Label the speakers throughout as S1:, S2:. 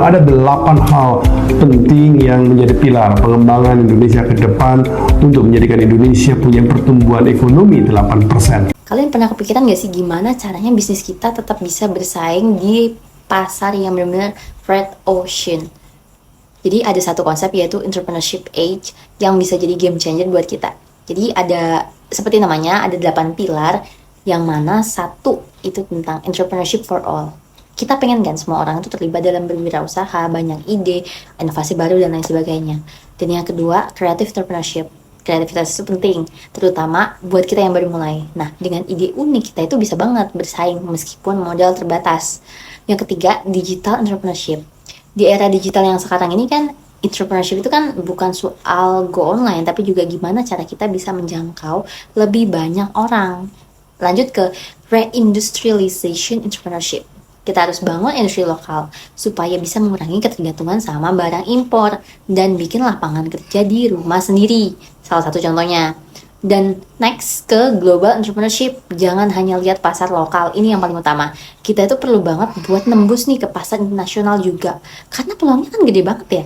S1: Ada 8 hal penting yang menjadi pilar pengembangan Indonesia ke depan untuk menjadikan Indonesia punya pertumbuhan ekonomi 8%.
S2: Kalian pernah kepikiran gak sih gimana caranya bisnis kita tetap bisa bersaing di pasar yang benar-benar red ocean? Jadi ada satu konsep yaitu entrepreneurship age yang bisa jadi game changer buat kita. Jadi ada, seperti namanya, ada 8 pilar yang mana satu itu tentang entrepreneurship for all. Kita pengen kan semua orang itu terlibat dalam berwirausaha, banyak ide, inovasi baru dan lain sebagainya. Dan yang kedua, creative entrepreneurship. Kreativitas itu penting, terutama buat kita yang baru mulai. Nah, dengan ide unik kita itu bisa banget bersaing meskipun modal terbatas. Yang ketiga, digital entrepreneurship. Di era digital yang sekarang ini kan, entrepreneurship itu kan bukan soal go online, tapi juga gimana cara kita bisa menjangkau lebih banyak orang. Lanjut ke reindustrialization entrepreneurship. Kita harus bangun industri lokal supaya bisa mengurangi ketergantungan sama barang impor dan bikin lapangan kerja di rumah sendiri. Salah satu contohnya. Dan next ke global entrepreneurship. Jangan hanya lihat pasar lokal, ini yang paling utama. Kita itu perlu banget buat nembus nih ke pasar internasional juga. Karena peluangnya kan gede banget ya.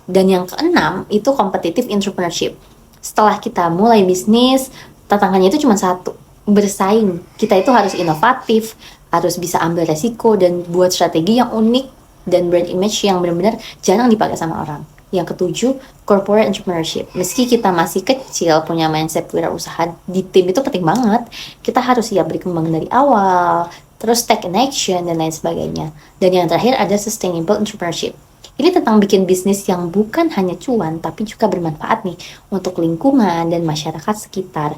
S2: Dan yang keenam itu competitive entrepreneurship. Setelah kita mulai bisnis, tantangannya itu cuma satu, bersaing. Kita itu harus inovatif, harus bisa ambil resiko dan buat strategi yang unik dan brand image yang benar-benar jarang dipakai sama orang. Yang ketujuh, corporate entrepreneurship. Meski kita masih kecil, punya mindset wirausaha di tim itu penting banget. Kita harus siap berkembang dari awal, terus take an action dan lain sebagainya. Dan yang terakhir ada sustainable entrepreneurship. Ini tentang bikin bisnis yang bukan hanya cuan, tapi juga bermanfaat nih untuk lingkungan dan masyarakat sekitar.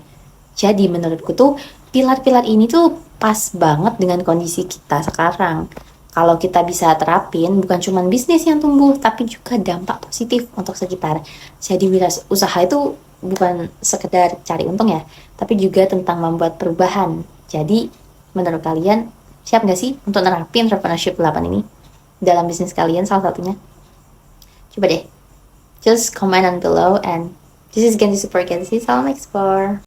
S2: Jadi menurutku tuh pilar-pilar ini tuh pas banget dengan kondisi kita sekarang. Kalau kita bisa terapin, bukan cuma bisnis yang tumbuh, tapi juga dampak positif untuk sekitar. Jadi wirausaha itu bukan sekedar cari untung ya, tapi juga tentang membuat perubahan. Jadi menurut kalian, siap gak sih untuk nerapin entrepreneurship 8 ini dalam bisnis kalian salah satunya? Coba deh, just comment down below and this is Genji Super Genji, salam explore.